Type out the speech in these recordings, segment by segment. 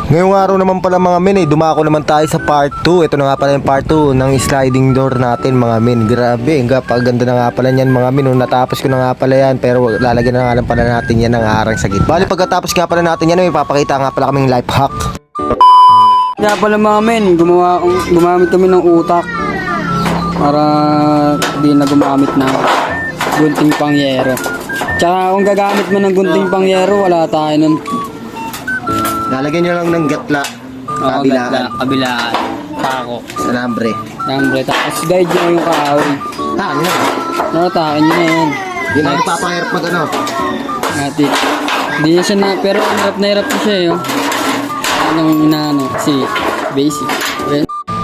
Ngayong araw naman pala mga men, dumako naman tayo sa part 2. Ito na nga pala yung part 2 ng sliding door natin mga men. Grabe, ganda na nga pala niyan mga men. Natapos ko na nga pala yan, pero lalagyan na nga lang pala natin yan ng arang sa gitna. Bali pagkatapos nga pala natin yan, may papakita nga pala kaming life hack. Kaya pala mga men, gumamit kami ng utak para di na gumamit ng gunting pangyero. Tsaka kung gagamit mo ng gunting pangyero, wala tayo nun. Lalagyan nyo lang ng gatla. Kabilaan. Kabilaan. Pako. Sa lambre. Lambre. Tapos guide nyo yung kahoy. Taan nyo. Takin nyo na yan. Hindi na nagpapahirap mag ano. Atik. Hindi na siya na, pero hirap na hirap na siya yun. Anong inaano, kasi basic.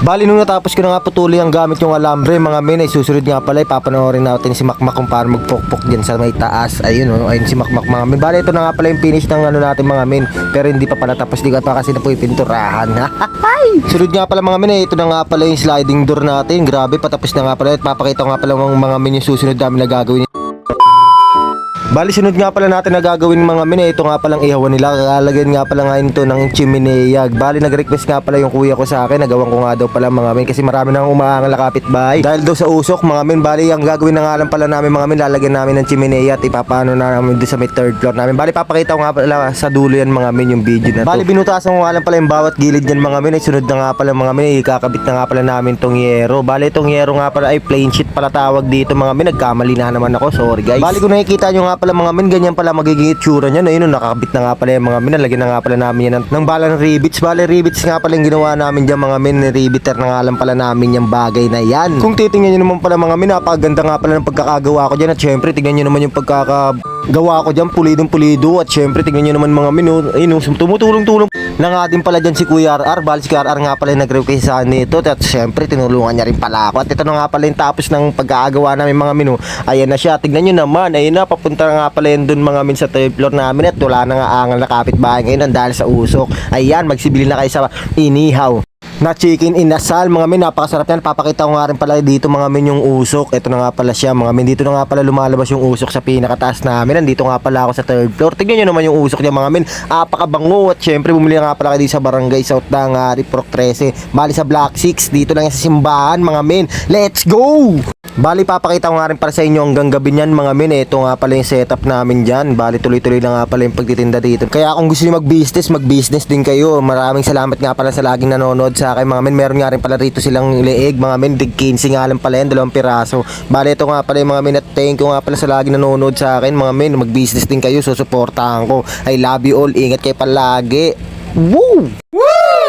Bali nung natapos ko na nga putuli ang gamit yung alambre mga men, ay susunod nga pala ipapanoorin natin si Makmak kung paano magpukpok dyan sa may taas. Ayun ayun si Makmak mga men. Bali ito na nga pala yung finish ng ano natin mga men, pero hindi pa pala tapos, di ka pa kasi na po ipinturahan. Sunod nga pala mga men, ito na nga pala yung sliding door natin. Grabe, patapos na nga pala at papakita nga pala ng mga men yung susunod namin na gagawin. Bali sunod nga pala natin na gagawin mga men, ito nga palang ihawan nila. Kakalagyan nga pala ngayon ito ng chimenea. Bali nag-request nga pala yung kuya ko sa akin, nagawan ko nga daw pala mga men, kasi marami nang umaangal na kapitbahay dahil daw sa usok mga men. Bali ang gagawin na nga lang pala namin mga men, lalagyan namin ng chimenea at ipapano na namin doon sa may third floor namin. Bali papakita ko nga pala sa dulo yan mga men yung video na to. Bali binutasan ko nga lang pala yung bawat gilid yan mga men. Ay sunod na nga pala mga men, ikakabit na nga pala namin tong yero. Bali itong yero nga pala ay plain sheet pala tawag dito mga men. Nagkamali na naman ako, sorry guys. Bali kung nakikita nyo nga pala mga men, ganyan pala magiging itsura niya. Ayun, nakakabit na nga pala yung mga men. Lagyan na nga pala namin yan ng balang rivets. Bali rivets nga pala yung ginawa namin dyan mga men. Riveter na nga lang pala namin yung bagay na yan. Kung titingnan nyo naman pala mga men, napakaganda nga pala ng pagkakagawa ko dyan. At syempre tingnan nyo naman yung pagkakagawa ko dyan, pulidong pulido. At syempre tingnan nyo naman mga men, ayun, tumutulong-tulong na nga din pala dyan si Kuya RR. Bali si Kuya RR nga pala yung nag-request sa nito. At syempre tinulungan niya rin pala ako. At ito na nga pala yung tapos ng pagkakagawa namin mga men. Ayan na siya, tignan nyo naman. Ayun na, papunta na nga pala yun dun mga men sa third floor namin. At wala na nga angal na kapitbahay ngayon dahil sa usok. Ayan, magsibili na kayo sa inihaw na chicken inasal mga men, napakasarap yan. Papakita ko nga rin pala dito mga men yung usok. Ito na nga pala siya mga men, dito na nga pala lumalabas yung usok sa pinakataas namin. Nandito nga pala ako sa third floor. Tignan nyo naman yung usok niya mga men, apakabango. At syempre bumili nga pala kayo dito sa barangay South ng Riprok 13. Bali sa Block 6, dito lang yan sa simbahan mga men. Let's go! Bali papakita ko nga rin para sa inyo hanggang gabi niyan mga men. Ito nga pala yung setup namin dyan. Bali tuloy-tuloy na nga pala yung pagtitinda dito. Kaya kung gusto niyo mag-business din kayo. Maraming salamat nga pala sa laging nanonood sa akin mga men. Meron nga rin pala rito silang leeg mga men. 15 nga lang pala yan, 2 piraso. Bali ito nga pala yung mga men, at thank you nga pala sa laging nanonood sa akin mga men. Mag-business din kayo, susuportahan ko. I love you all. Ingat kayo palagi. Woo! Woo!